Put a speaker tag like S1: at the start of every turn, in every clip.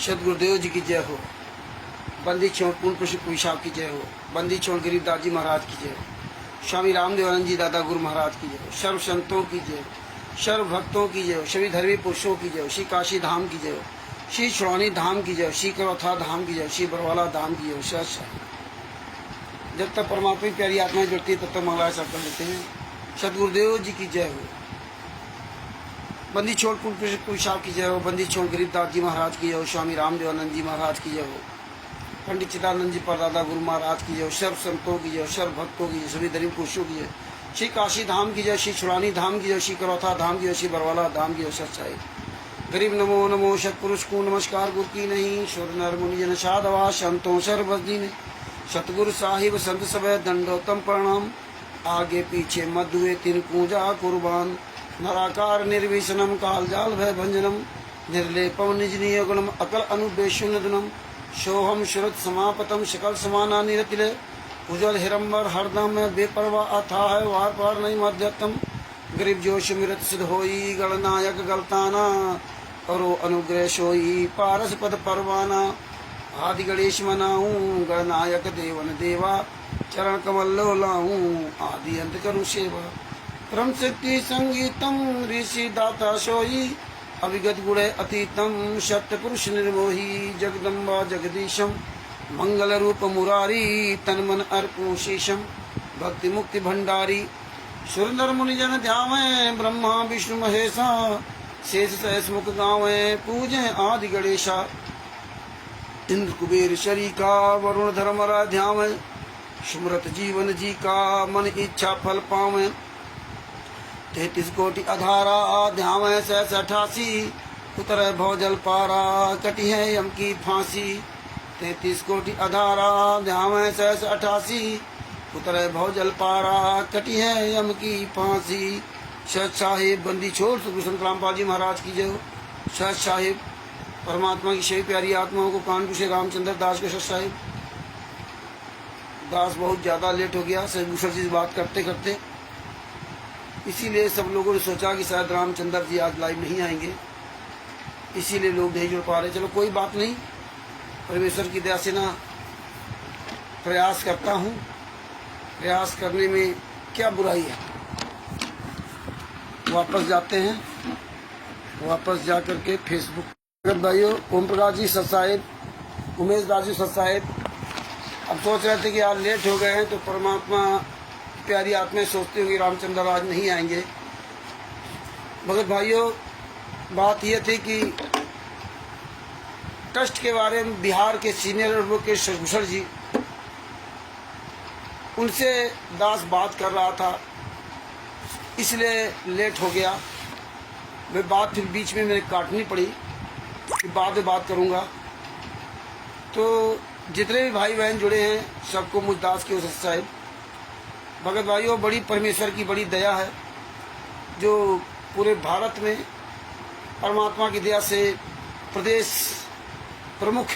S1: सदगुरुदेव जी की जय हो। बंदी छोड़ पूर्ण पुष्प साहब की जय हो। बंदी छोड़ गरीबदास जी महाराज की जय हो। स्वामी रामदेवानंद जी दादा गुरु महाराज की जय हो। सर्व संतों की जय हो। सर्व भक्तों की जय हो। सभी धर्मी पुरुषों की जय हो। श्री काशी धाम की जय हो। श्री छुड़ानी धाम की जय हो। श्री करौथा धाम की जय हो। श्री बरवाला धाम की जय हो। जब तक परमात्मा की प्यारी आत्माएं जुड़ती है तब तक मंगला सब कर लेते हैं। सदगुरुदेव जी की जय हो। बंदी छोड़ पूर्ण साहब की जय हो। बंदी छोड़ गरीबदास जी महाराज की जय हो। स्वामी रामदेवानंद जी महाराज की जय हो। पंडित चिदानंद जी परदादा गुरु महाराज की जय हो। सर्व संतों की जय हो। सर्व भक्तों की जय। सभी धर्म पुरुषों की जय। श्री काशी धाम की जय। श्री छुड़ानी धाम की जय। श्री करौथा धाम की जय। श्री बरवाला धाम की जय। सच्चाई गरीब नमो नमो सतपुरुष को नमस्कार गुरु की नहीं। सुर नर मुनि जन साधवा संतों सर्वजी ने सतगुरु साहिब संत सब दंडोतम प्रणाम। आगे पीछे मधुए तिन पूजा कुर्बान। नराकार निर्विशनम काल जाल भय भंजनम। निर्लेपम निजनीय गुणम अकल अनुबेशुनदनम। सोहम शुरत समापतम सकल समाना निरतिले। उज्जवल हिरंबर हरदम में बेपरवा अथा है वार पार नहीं मध्यतम। गरीब जोश मृत सिद्ध होई गणनायक गलताना। करो अनुग्रह सोई पारस पद परवाना। आदि गणेश मनाऊं गणनायक देवन देवा। चरण कमल लो लाऊं आदि अंत करूं सेवा। परम शक्ति संगीतम ऋषि दाता सोई। अविगत गुणे अतीतम सत्य पुरुष निर्मोही। जगदम्बा जगदीशम मंगल रूप मुरारी। तन मन अर्पू शीशम भक्ति मुक्ति भंडारी। सुरंदर मुनिजन ध्यावे ब्रह्मा विष्णु महेशा। शेष सहस मुख गावे पूजे आदि गणेशा। इंद्र कुबेर शरीका वरुण धर्मरा ध्यावे। सुमरत जीवन जी का मन इच्छा फल पावे। 33 कोटि अधारा ध्यावे सहस 88। उतर भौजल पारा कटी है यम की फांसी। 33 कोटि अधारा ध्यावे सहस 88। उतर भौजल पारा कटी है यम की फांसी। सच साहिब बंदी छोड़ सुखभूषण रामपाल जी महाराज की जय हो। सच साहिब परमात्मा की सभी प्यारी आत्माओं को कानपुर से रामचंद्र दास के सच साहिब। दास बहुत ज़्यादा लेट हो गया सदभूषण जी से बात करते करते, इसीलिए सब लोगों ने सोचा कि शायद रामचंद्र जी आज लाइव नहीं आएंगे, इसीलिए लोग नहीं जुड़ पा रहे। चलो कोई बात नहीं, परमेश्वर की दया से ना प्रयास करता हूँ। प्रयास करने में क्या बुराई है। वापस जाते हैं, वापस जा करके फेसबुक भाइयों ओम प्रकाश जी सत साहिब, उमेश राजू सत साहिब अब सोच रहे थे कि आज लेट हो गए हैं तो परमात्मा प्यारी आत्माएं सोचती होंगी रामचंद्र आज नहीं आएंगे। मगर भाइयों बात यह थी कि ट्रस्ट के बारे में बिहार के सीनियर एडवोकेट सदभूषण जी, उनसे दास बात कर रहा था इसलिए लेट हो गया। मैं बात फिर बीच में मैंने काटनी पड़ी कि बाद में बात करूंगा। तो जितने भी भाई बहन जुड़े हैं सबको मुझ दास की ओर से साहिब भगत भाइयों, बड़ी परमेश्वर की बड़ी दया है जो पूरे भारत में परमात्मा की दया से प्रदेश प्रमुख,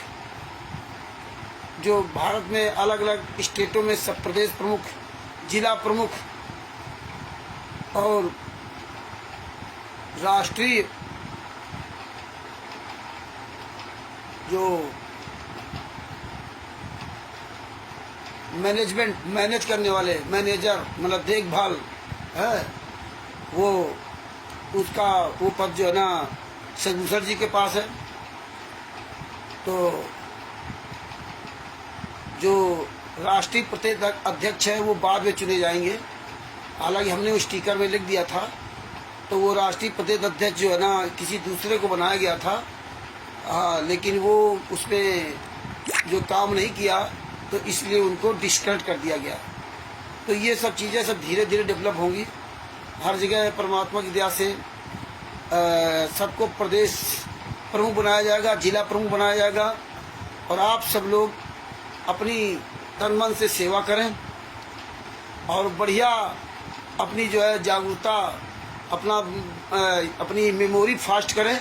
S1: जो भारत में अलग अलग स्टेटों में सब प्रदेश प्रमुख, जिला प्रमुख और राष्ट्रीय जो मैनेजमेंट मैनेज करने वाले मैनेजर मतलब देखभाल है वो उसका वो पद जो है ना सदभूषण जी के पास है। तो जो राष्ट्रीय प्रदेश अध्यक्ष है वो बाद में चुने जाएंगे। हालांकि हमने उस स्टिकर में लिख दिया था, तो वो राष्ट्रीय प्रदेश अध्यक्ष जो है ना किसी दूसरे को बनाया गया था। लेकिन वो उसमें जो काम नहीं किया तो इसलिए उनको डिस्करेट कर दिया गया। तो ये सब चीज़ें सब धीरे धीरे डेवलप होंगी। हर जगह परमात्मा की दया से सबको प्रदेश प्रमुख बनाया जाएगा, जिला प्रमुख बनाया जाएगा। और आप सब लोग अपनी तन मन से सेवा करें और बढ़िया अपनी जो है जागरूकता अपनी मेमोरी फास्ट करें।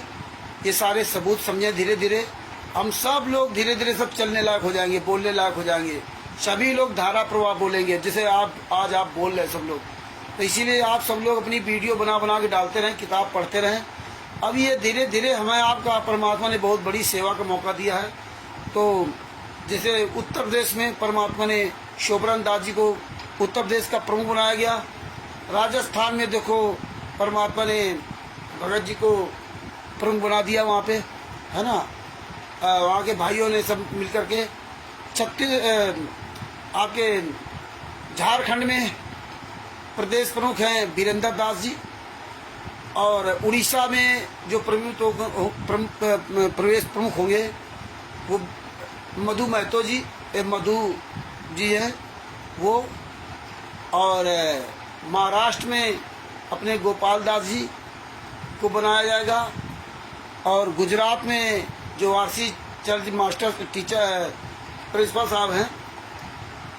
S1: ये सारे सबूत समझें। धीरे धीरे हम सब लोग धीरे धीरे सब चलने लायक हो जाएंगे, बोलने लायक हो जाएंगे। सभी लोग धारा प्रवाह बोलेंगे जैसे आज आप बोल रहे हैं सब लोग। तो इसीलिए आप सब लोग अपनी वीडियो बना बना के डालते रहें, किताब पढ़ते रहें अब ये धीरे धीरे हमें आपका परमात्मा ने बहुत बड़ी सेवा का मौका दिया है। तो जैसे उत्तर प्रदेश में परमात्मा ने शोभरन दास जी को उत्तर प्रदेश का प्रमुख बनाया गया। राजस्थान में देखो परमात्मा ने भगत जी को प्रमुख बना दिया वहाँ पे, है ना। वहाँ के भाइयों ने सब मिलकर के आपके झारखंड में प्रदेश प्रमुख हैं वीरेंद्र दास जी, और उड़ीसा में जो प्रदेश प्रमुख होंगे वो मधु महतो जी, मधु जी हैं वो, और महाराष्ट्र में अपने गोपाल दास जी को बनाया जाएगा, और गुजरात में जो RC church master teacher principal साहब हैं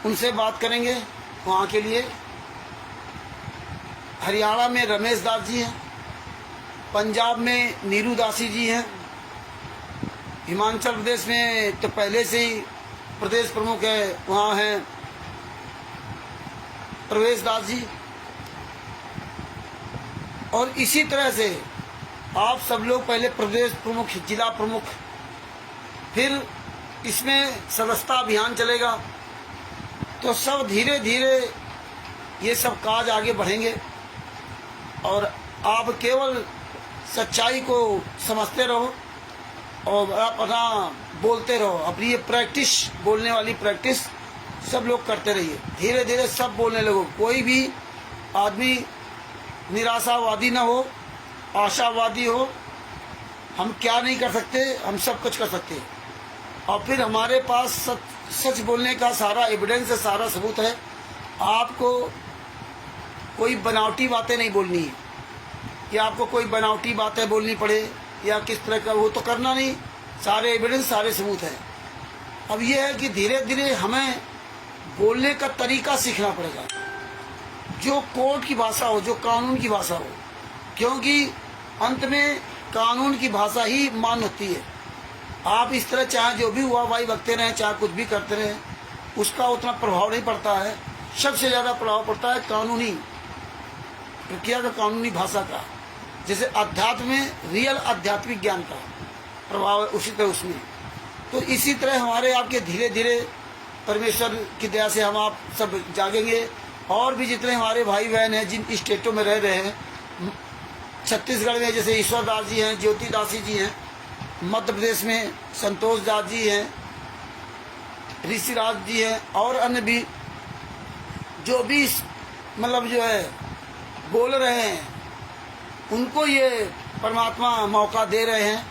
S1: उनसे बात करेंगे वहाँ के लिए। हरियाणा में रमेश दास जी हैं, पंजाब में नीरू दासी जी हैं, हिमाचल प्रदेश में तो पहले से ही प्रदेश प्रमुख है, वहाँ हैं प्रवेश दास जी। और इसी तरह से आप सब लोग पहले प्रदेश प्रमुख, जिला प्रमुख, फिर इसमें सदस्यता अभियान चलेगा। तो सब धीरे धीरे ये सब काज आगे बढ़ेंगे और आप केवल सच्चाई को समझते रहो और अपना बोलते रहो। अपनी ये प्रैक्टिस, बोलने वाली प्रैक्टिस सब लोग करते रहिए। धीरे धीरे सब बोलने लगो। कोई भी आदमी निराशावादी ना हो, आशावादी हो। हम क्या नहीं कर सकते, हम सब कुछ कर सकते। और फिर हमारे पास सच बोलने का सारा एविडेंस है, सारा सबूत है। आपको कोई बनावटी बातें नहीं बोलनी है कि आपको कोई बनावटी बातें बोलनी पड़े या किस तरह का, वो तो करना नहीं। सारे एविडेंस, सारे सबूत हैं। अब ये है कि धीरे धीरे हमें बोलने का तरीका सीखना पड़ेगा, जो कोर्ट की भाषा हो, जो कानून की भाषा हो, क्योंकि अंत में कानून की भाषा ही मान होती है। आप इस तरह चाहे जो भी हुआ भाई बकते रहें, चाहे कुछ भी करते रहें, उसका उतना प्रभाव नहीं पड़ता है। सबसे ज़्यादा प्रभाव पड़ता है कानूनी प्रक्रिया का, कानूनी भाषा का। जैसे अध्यात्म में रियल आध्यात्मिक ज्ञान का प्रभाव है, उसी तरह उसमें। तो इसी तरह हमारे आपके धीरे धीरे परमेश्वर की दया से हम आप सब जागेंगे। और भी जितने हमारे भाई बहन हैं जिन स्टेटों में रह रहे हैं, छत्तीसगढ़ में जैसे ईश्वर दास जी हैं, ज्योति दासी जी हैं, मध्य प्रदेश में संतोष दास जी हैं, ऋषिराज जी हैं, और अन्य भी जो भी मतलब जो है बोल रहे हैं, उनको ये परमात्मा मौका दे रहे हैं।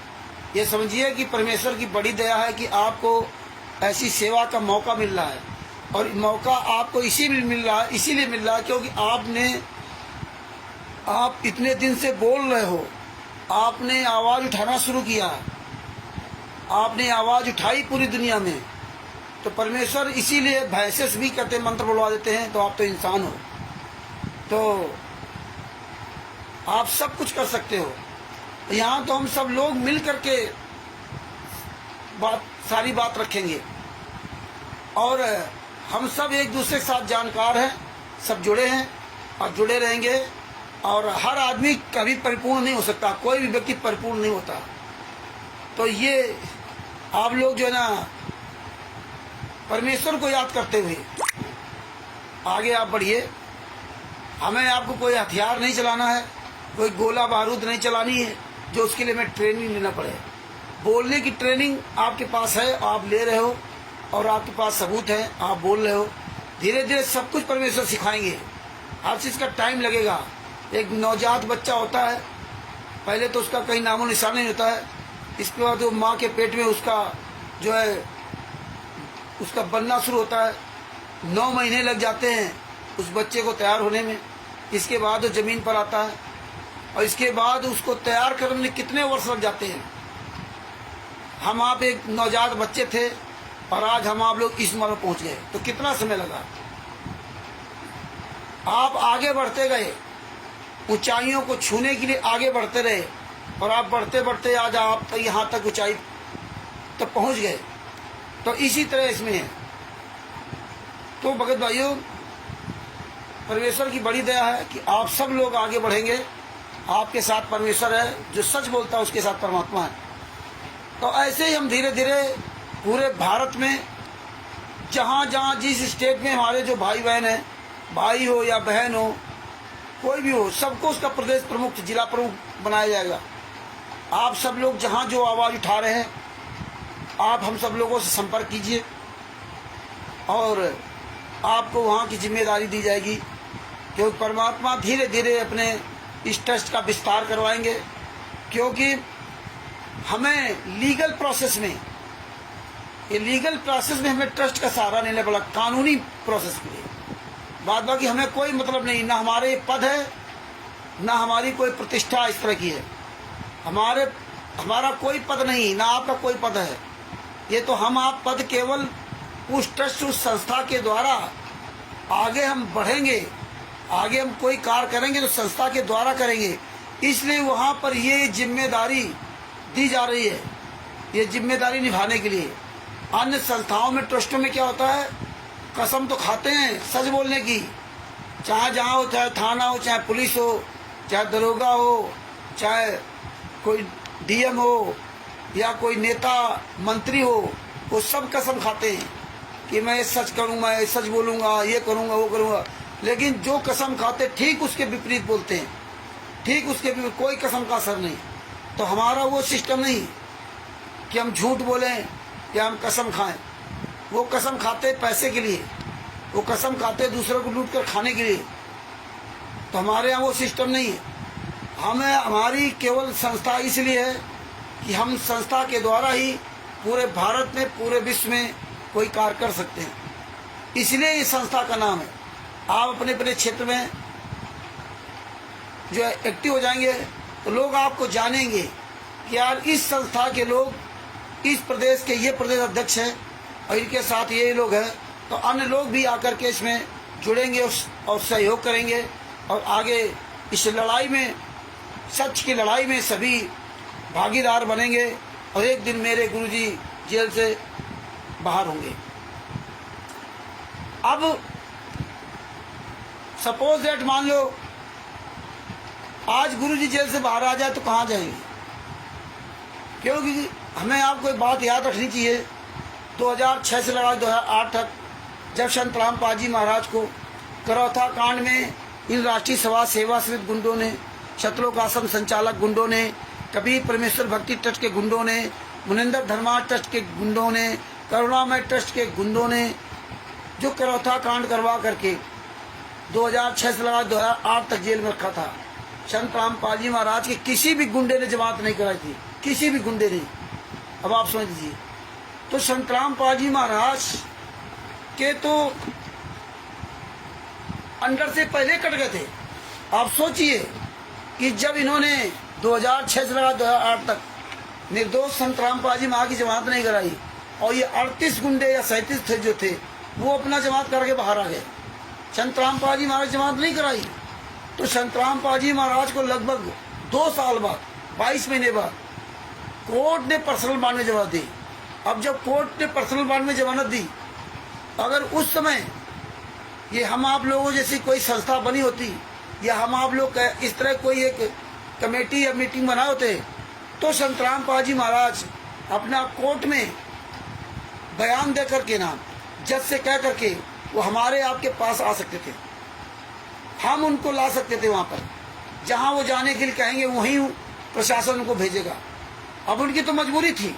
S1: ये समझिए कि परमेश्वर की बड़ी दया है कि आपको ऐसी सेवा का मौका मिल रहा है। और मौका आपको इसीलिए मिल रहा है क्योंकि आप इतने दिन से बोल रहे हो, आपने आवाज़ उठाना शुरू किया, आपने आवाज़ उठाई पूरी दुनिया में। तो परमेश्वर इसीलिए भैंसेस भी कहते, मंत्र बुलवा देते हैं। तो आप तो इंसान हो, तो आप सब कुछ कर सकते हो। यहाँ तो हम सब लोग मिल करके सारी बात रखेंगे और हम सब एक दूसरे के साथ जानकार हैं, सब जुड़े हैं और जुड़े रहेंगे। और हर आदमी कभी परिपूर्ण नहीं हो सकता, कोई भी व्यक्ति परिपूर्ण नहीं होता। तो ये आप लोग जो है ना परमेश्वर को याद करते हुए आगे आप बढ़िए। हमें आपको कोई हथियार नहीं चलाना है, कोई गोला बारूद नहीं चलानी है जो उसके लिए हमें ट्रेनिंग लेना पड़े। बोलने की ट्रेनिंग आपके पास है, आप ले रहे हो और आपके पास सबूत है, आप बोल रहे हो। धीरे धीरे सब कुछ परमेश्वर सिखाएंगे। हर चीज़ का टाइम लगेगा। एक नवजात बच्चा होता है, पहले तो उसका कहीं नामो निशान नहीं होता है। इसके बाद वो माँ के पेट में उसका जो है उसका बनना शुरू होता है। 9 महीने लग जाते हैं उस बच्चे को तैयार होने में। इसके बाद वो ज़मीन पर आता है और इसके बाद उसको तैयार करने में कितने वर्ष लग जाते हैं। हम आप एक नवजात बच्चे थे और आज हम आप लोग इस उम्र में पहुँच गए, तो कितना समय लगा। आप आगे बढ़ते गए, ऊंचाइयों को छूने के लिए आगे बढ़ते रहे और आप बढ़ते बढ़ते आज आप यहाँ तक ऊंचाई तक पहुँच गए। तो इसी तरह इसमें है। तो भगत भाइयों, परमेश्वर की बड़ी दया है कि आप सब लोग आगे बढ़ेंगे आपके साथ परमेश्वर है, जो सच बोलता है उसके साथ परमात्मा है। तो ऐसे ही हम धीरे धीरे पूरे भारत में जहाँ जहाँ जिस स्टेट में हमारे जो भाई बहन हैं, भाई हो या बहन हो, कोई भी हो, सबको उसका प्रदेश प्रमुख, जिला प्रमुख बनाया जाएगा। आप सब लोग जहाँ जो आवाज़ उठा रहे हैं, आप हम सब लोगों से संपर्क कीजिए और आपको वहाँ की जिम्मेदारी दी जाएगी, क्योंकि परमात्मा धीरे धीरे अपने इस ट्रस्ट का विस्तार करवाएंगे। क्योंकि हमें लीगल प्रोसेस में, ये लीगल प्रोसेस में हमें ट्रस्ट का सहारा लेना पड़ा, कानूनी प्रोसेस के लिए। बाद बाकी हमें कोई मतलब नहीं, ना हमारे पद है, ना हमारी कोई प्रतिष्ठा इस तरह की है। हमारा कोई पद नहीं, ना आपका कोई पद है। ये तो हम आप पद केवल उस ट्रस्ट, उस संस्था के द्वारा आगे हम बढ़ेंगे, आगे हम कोई कार्य करेंगे तो संस्था के द्वारा करेंगे। इसलिए वहाँ पर ये जिम्मेदारी दी जा रही है, ये जिम्मेदारी निभाने के लिए। अन्य संस्थाओं में, ट्रस्टों में क्या होता है, कसम तो खाते हैं सच बोलने की, चाहे जहाँ हो, चाहे थाना हो, चाहे पुलिस हो, चाहे दरोगा हो, चाहे कोई डीएम हो या कोई नेता मंत्री हो, वो सब कसम खाते हैं कि मैं सच करूँगा, मैं सच बोलूँगा, ये करूँगा, वो करूँगा। लेकिन जो कसम खाते ठीक उसके विपरीत बोलते हैं, ठीक उसके विपरीत, कोई कसम का असर नहीं। तो हमारा वो सिस्टम नहीं कि हम झूठ बोलें या हम कसम खाएं। वो कसम खाते पैसे के लिए, वो कसम खाते दूसरों को लूट कर खाने के लिए। तो हमारे यहाँ वो सिस्टम नहीं है। हमारी केवल संस्था इसलिए है कि हम संस्था के द्वारा ही पूरे भारत में, पूरे विश्व में कोई कार्य कर सकते हैं, इसलिए इस संस्था का नाम है। आप अपने अपने क्षेत्र में जो एक्टिव हो जाएंगे तो लोग आपको जानेंगे कि यार इस संस्था के लोग, इस प्रदेश के ये प्रदेश अध्यक्ष हैं और इनके साथ ये लोग हैं। तो अन्य लोग भी आकर के इसमें जुड़ेंगे और सहयोग करेंगे और आगे इस लड़ाई में, सच की लड़ाई में सभी भागीदार बनेंगे। और एक दिन मेरे गुरुजी जेल से बाहर होंगे। अब सपोज दैट, मान लो आज गुरुजी जेल से बाहर आ जाए तो कहाँ जाएंगे? क्योंकि हमें आपको एक बात याद रखनी चाहिए, 2006 से लगा 2008 तक जब संत रामपाल जी महाराज को करौथा कांड में इन राष्ट्रीय सभा सेवा समिति गुंडों ने, शत्रुलोक आश्रम संचालक गुंडों ने, कबीर परमेश्वर भक्ति ट्रस्ट के गुंडों ने, मुनिंदर धर्मा ट्रस्ट के गुंडों ने, करुणामय ट्रस्ट के गुंडों ने जो करौथा कांड करवा करके 2006 से लगा 2008 तक जेल में रखा था। संत रामपाल जी महाराज के किसी भी गुंडे ने जमात नहीं कराई थी, किसी भी गुंडे ने। अब आप समझ लीजिए, तो संत रामपाल जी महाराज के तो अंडर से पहले कट गए थे। आप सोचिए कि जब इन्होंने 2006 से लगा 2008 तक निर्दोष संत रामपाल जी महाराज की जमात नहीं कराई और ये 38 गुंडे या 37 थे जो थे, वो अपना जमात करके बाहर आ गए। संत रामपाल जी महाराज जमात नहीं कराई। तो संत रामपाल जी महाराज को लगभग 2 साल बाद, 22 महीने बाद कोर्ट ने पर्सनल बॉन्ड में जमानत दी। अब जब कोर्ट ने पर्सनल बॉन्ड में जमानत दी, अगर उस समय ये हम आप लोगों जैसी कोई संस्था बनी होती या हम आप लोग इस तरह कोई एक कमेटी या मीटिंग बनाए होते, तो संत रामपाल जी महाराज अपना कोर्ट में बयान दे करके ना, जज से कह करके वो हमारे आपके पास आ सकते थे, हम उनको ला सकते थे। वहाँ पर जहाँ वो जाने के लिए कहेंगे वहीं प्रशासन उनको भेजेगा। अब उनकी तो मजबूरी थी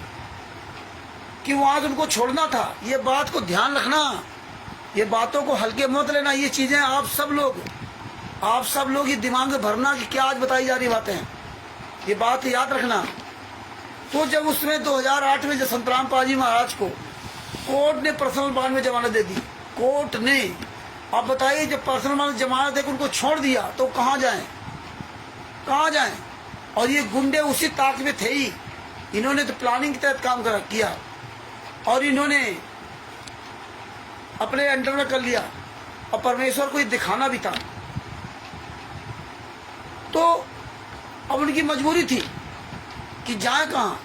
S1: कि वहाँ उनको छोड़ना था। ये बात को ध्यान रखना, ये बातों को हल्के मत लेना। ये चीज़ें आप सब लोग ये दिमाग में भरना कि क्या आज बताई जा रही बातें हैं, ये बात याद रखना। तो जब उसमें 2008 में जब संत रामपाल जी महाराज को कोर्ट ने पर्सनल बॉन्ड में जमानत दे दी, कोर्ट ने, अब बताइए जब पर्सनल बॉन्ड में जमानत देकर उनको छोड़ दिया तो कहाँ जाएं? और ये गुंडे उसी ताक में थे ही। इन्होंने तो प्लानिंग के तहत काम किया और इन्होंने अपने अंडर में कर लिया और परमेश्वर को ये दिखाना भी था। तो अब उनकी मजबूरी थी कि जाए कहाँ।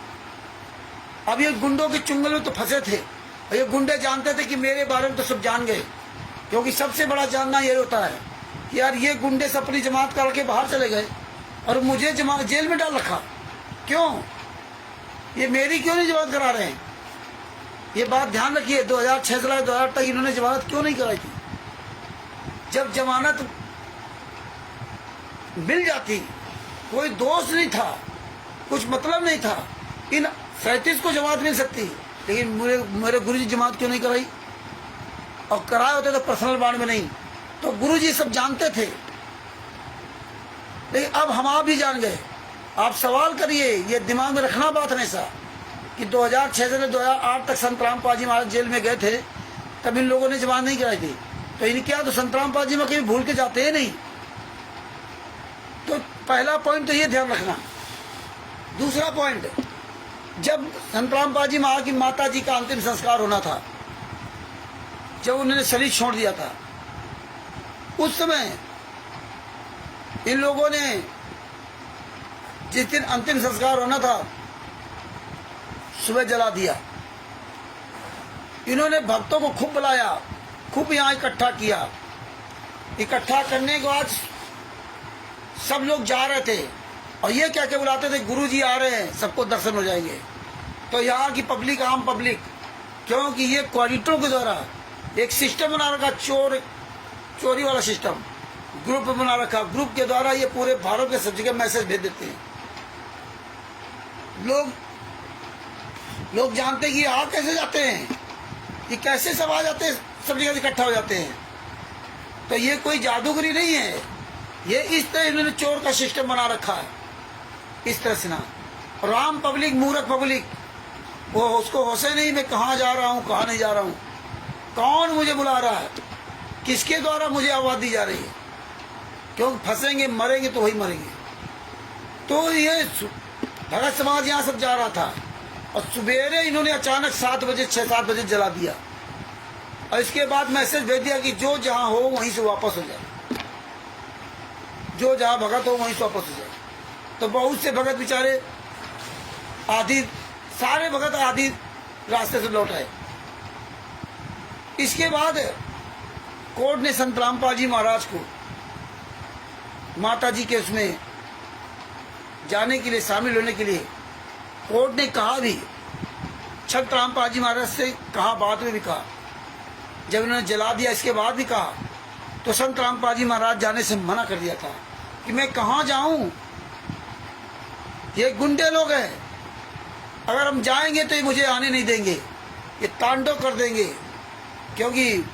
S1: अब ये गुंडों के चुंगल में तो फंसे थे और ये गुंडे जानते थे कि मेरे बारे में तो सब जान गए, क्योंकि सबसे बड़ा जानना ये होता है कि यार ये गुंडे से अपनी जमात करके बाहर चले गए और मुझे जेल में डाल रखा। क्यों? ये मेरी क्यों नहीं जमानत करा रहे हैं? ये बात ध्यान रखिए। 2006 से 2008 तक इन्होंने जमानत क्यों नहीं कराई थी? जब जमानत मिल जाती, कोई दोष नहीं था, कुछ मतलब नहीं था, इन 37 को जमानत मिल सकती, लेकिन मेरे गुरुजी जमानत क्यों नहीं कराई? और कराए होते तो पर्सनल बांड में नहीं, तो गुरुजी सब जानते थे। लेकिन अब हम आप भी जान गए। आप सवाल करिए, ये दिमाग में रखना बात हमेशा कि 2006 से 2008 तक संत रामपाल जी महाराज जेल में गए थे, तब इन लोगों ने जमानत नहीं कराई थी। तो इन क्या, तो संत रामपाल जी में कभी भूल के जाते ही नहीं। तो पहला पॉइंट तो ये ध्यान रखना। दूसरा पॉइंट, जब संत रामपाल जी महाराज की माता जी का अंतिम संस्कार होना था, जब उन्होंने शरीर छोड़ दिया था, उस समय इन लोगों ने जिस दिन अंतिम संस्कार होना था सुबह जला दिया। इन्होंने भक्तों को खूब बुलाया, खूब यहाँ इकट्ठा किया। इकट्ठा करने के बाद सब लोग जा रहे थे और ये क्या क्या बुलाते थे, गुरुजी आ रहे हैं, सबको दर्शन हो जाएंगे। तो यहाँ की पब्लिक, आम पब्लिक, क्योंकि ये क्वाडिटों के द्वारा एक सिस्टम बना रखा, चोरी वाला सिस्टम, ग्रुप बना रखा। ग्रुप के द्वारा ये पूरे भारत के सब जगह मैसेज भेज देते हैं। लोग जानते हैं कि यहाँ कैसे जाते हैं, ये कैसे सब आ जाते हैं, सब जगह इकट्ठा हो जाते हैं। तो ये कोई जादूगरी नहीं है, ये इस तरह इन्होंने चोर का सिस्टम बना रखा है। इस तरह से ना, राम पब्लिक, मूर्ख पब्लिक, वो उसको होशे नहीं मैं कहाँ जा रहा हूँ, कहाँ नहीं जा रहा हूँ, कौन मुझे बुला रहा है, किसके द्वारा मुझे आवाज दी जा रही है, क्योंकि फंसेंगे, मरेंगे तो वही मरेंगे। तो ये भगत समाज यहाँ सब जा रहा था और सवेरे इन्होंने अचानक 7 बजे 6-7 बजे जला दिया और इसके बाद मैसेज भेज दिया कि जो जहाँ हो वहीं से वापस हो जाए, जो जहाँ भगत हो वहीं से वापस हो जाए। तो बहुत से भगत बेचारे सारे भगत आधी रास्ते से लौट आए। इसके बाद कोर्ट ने संत रामपाल जी महाराज को माता जी के उसमें जाने के लिए, शामिल होने के लिए, कोर्ट ने कहा भी, संत रामपाल जी महाराज से कहा, बाद में भी कहा, जब इन्होंने जला दिया इसके बाद भी कहा, तो संत रामपाल जी महाराज जाने से मना कर दिया था कि मैं कहाँ जाऊं, ये गुंडे लोग हैं, अगर हम जाएंगे तो ये मुझे आने नहीं देंगे, ये तांडव कर देंगे, क्योंकि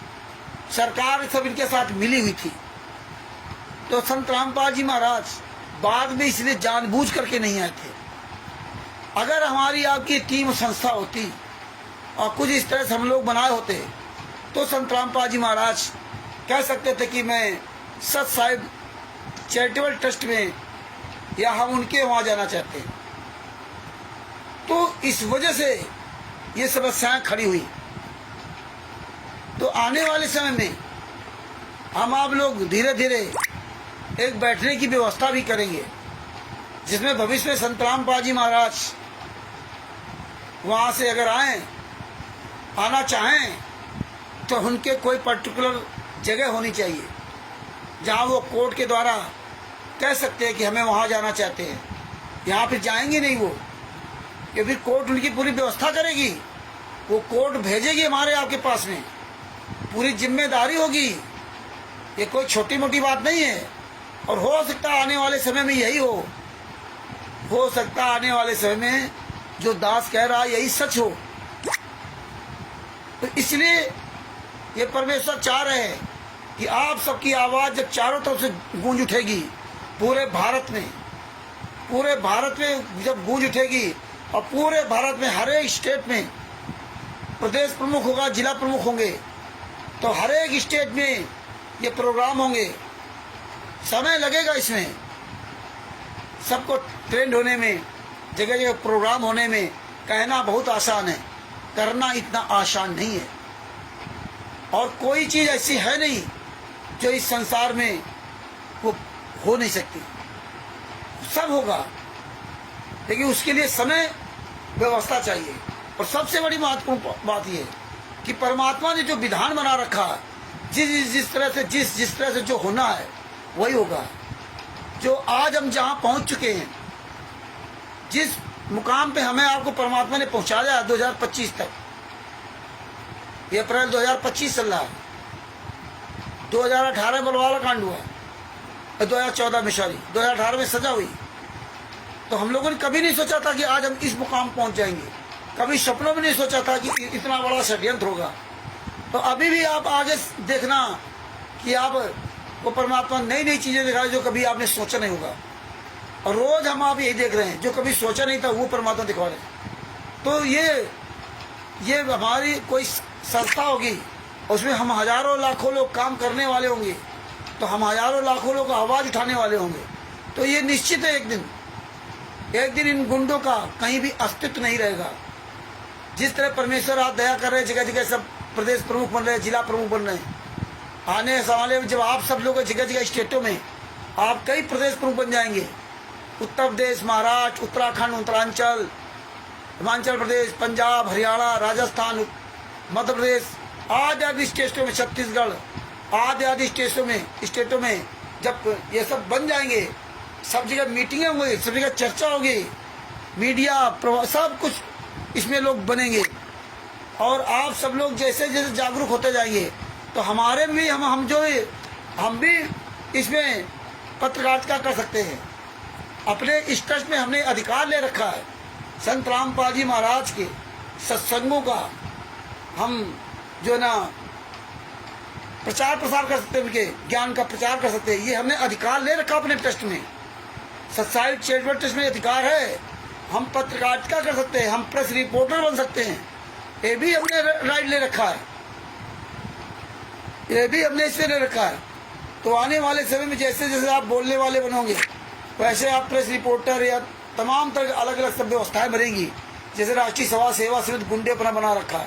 S1: सरकार सब इनके साथ मिली हुई थी। तो संत रामपाल जी महाराज बाद में इसलिए जानबूझ करके नहीं आए थे। अगर हमारी आपकी टीम संस्था होती और कुछ इस तरह से हम लोग बनाए होते, तो संत रामपाल जी महाराज कह सकते थे कि मैं सत साहिब चैरिटेबल ट्रस्ट में, या हम उनके वहाँ जाना चाहते हैं। तो इस वजह से ये समस्याएं खड़ी हुई। तो आने वाले समय में हम आप लोग धीरे धीरे एक बैठने की व्यवस्था भी करेंगे, जिसमें भविष्य में संत रामपाल जी महाराज वहाँ से अगर आना चाहें तो उनके कोई पर्टिकुलर जगह होनी चाहिए जहाँ वो कोर्ट के द्वारा कह सकते हैं कि हमें वहाँ जाना चाहते हैं। यहाँ फिर जाएंगे नहीं वो, कि फिर कोर्ट उनकी पूरी व्यवस्था करेगी, वो कोर्ट भेजेगी हमारे आपके पास में, पूरी जिम्मेदारी होगी। ये कोई छोटी मोटी बात नहीं है। और हो सकता है आने वाले समय में यही हो सकता है आने वाले समय में जो दास कह रहा है यही सच हो। तो इसलिए ये परमेश्वर चाह रहे हैं कि आप सबकी आवाज़ जब चारों तरफ से गूंज उठेगी, पूरे भारत में जब गूंज उठेगी, और पूरे भारत में हर एक स्टेट में प्रदेश प्रमुख होगा, जिला प्रमुख होंगे, तो हर एक स्टेट में ये प्रोग्राम होंगे। समय लगेगा इसमें, सबको ट्रेंड होने में, जगह जगह प्रोग्राम होने में। कहना बहुत आसान है, करना इतना आसान नहीं है। और कोई चीज़ ऐसी है नहीं जो इस संसार में वो हो नहीं सकती, सब होगा, लेकिन उसके लिए समय, व्यवस्था चाहिए। और सबसे बड़ी महत्वपूर्ण बात यह है कि परमात्मा ने जो विधान बना रखा, जिस तरह से जो होना है वही होगा। जो आज हम जहां पहुंच चुके हैं, जिस मुकाम पे हमें आपको परमात्मा ने पहुंचाया 2025 तक, ये अप्रैल 2025 चल रहा है, 2018 बलवाला कांड हुआ, 2014 में सॉरी 2018 में सजा हुई। तो हम लोगों ने कभी नहीं सोचा था कि आज हम इस मुकाम पहुंच जाएंगे, कभी सपनों में नहीं सोचा था कि इतना बड़ा षड्यंत्र होगा। तो अभी भी आप आगे देखना कि आप को परमात्मा नई नई चीजें दिखाए जो कभी आपने सोचा नहीं होगा। और रोज हम आप यही देख रहे हैं, जो कभी सोचा नहीं था वो परमात्मा दिखा रहे हैं। तो ये हमारी कोई संस्था होगी, उसमें हम हजारों लाखों लोग काम करने वाले होंगे, तो हम हजारों लाखों लोग आवाज उठाने वाले होंगे। तो ये निश्चित है एक दिन इन गुंडों का कहीं भी अस्तित्व नहीं रहेगा। जिस तरह परमेश्वर आप दया कर रहे हैं, जगह जगह सब प्रदेश प्रमुख बन रहे हैं, जिला प्रमुख बन रहे हैं, आने वाले जब आप सब लोग जगह जगह स्टेटों में आप कई प्रदेश प्रमुख बन जाएंगे, उत्तर प्रदेश, महाराष्ट्र, उत्तराखंड, उत्तरांचल, हिमाचल प्रदेश, पंजाब, हरियाणा, राजस्थान, मध्य प्रदेश, आदि आदि स्टेटों में, छत्तीसगढ़, आदि आदि स्टेटों में जब ये सब बन जाएंगे, सब जगह मीटिंगें होंगी, सब जगह चर्चा होगी, मीडिया सब कुछ इसमें लोग बनेंगे। और आप सब लोग जैसे जैसे जागरूक होते जाएंगे, तो हमारे भी हम भी इसमें पत्रकारिता कर सकते हैं। अपने इस ट्रस्ट में हमने अधिकार ले रखा है, संत रामपाल जी महाराज के सत्संगों का हम जो ना प्रचार प्रसार कर सकते हैं, उनके ज्ञान का प्रचार कर सकते हैं। ये हमने अधिकार ले रखा अपने ट्रस्ट में, सत्साई चैरिटेबल ट्रस्ट में अधिकार है। हम पत्रकारिता कर सकते हैं, हम प्रेस रिपोर्टर बन सकते हैं, ये भी हमने राइट ले रखा है, ये भी हमने इसमें ले रखा है। तो आने वाले समय में जैसे जैसे आप बोलने वाले बनोगे, वैसे आप प्रेस रिपोर्टर या तमाम तरह अलग अलग सब व्यवस्थाएं बनेंगी। जैसे राष्ट्रीय सेवा समिति गुंडे अपना बना रखा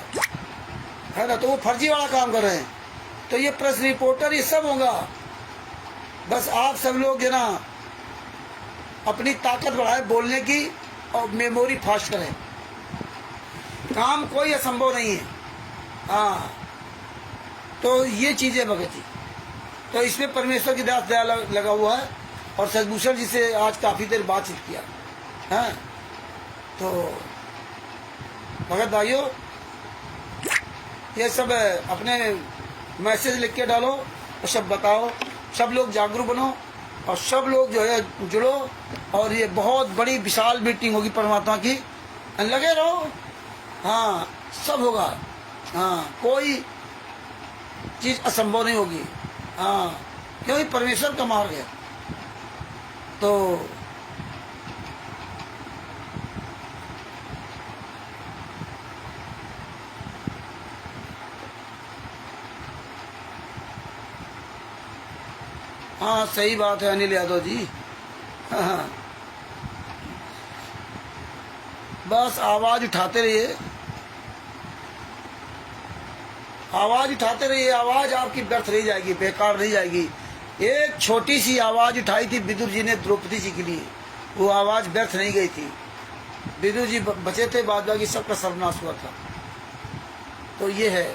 S1: है ना, तो वो फर्जी वाला काम कर रहे हैं। तो ये प्रेस रिपोर्टर ये सब होगा। बस आप सब लोग जो ना अपनी ताकत बढ़ाए बोलने की और मेमोरी फास्ट करें। काम कोई असंभव नहीं है। हाँ, तो ये चीजें भगत जी, तो इसमें परमेश्वर की दास दया लगा हुआ है। और सदभूषण जी से आज काफी देर बातचीत किया है। तो भगत भाइयों, ये सब अपने मैसेज लिख के डालो और सब बताओ, सब लोग जागरूक बनो और सब लोग जो है जुड़ो। और ये बहुत बड़ी विशाल मीटिंग होगी परमात्मा की, लगे रहो। हाँ, सब होगा। हाँ, कोई चीज असंभव नहीं होगी। हाँ, क्योंकि परमेश्वर का मार्ग है। तो हाँ, सही बात है अनिल यादव जी। हाँ, बस आवाज उठाते रहिए, आवाज उठाते रहिए। आवाज आपकी व्यर्थ नहीं जाएगी, बेकार नहीं जाएगी। एक छोटी सी आवाज उठाई थी विदुर जी ने द्रौपदी जी के लिए, वो आवाज व्यर्थ नहीं गई थी। विदुर जी बचे थे, बाद बाकी सबका सर्वनाश हुआ था। तो ये है।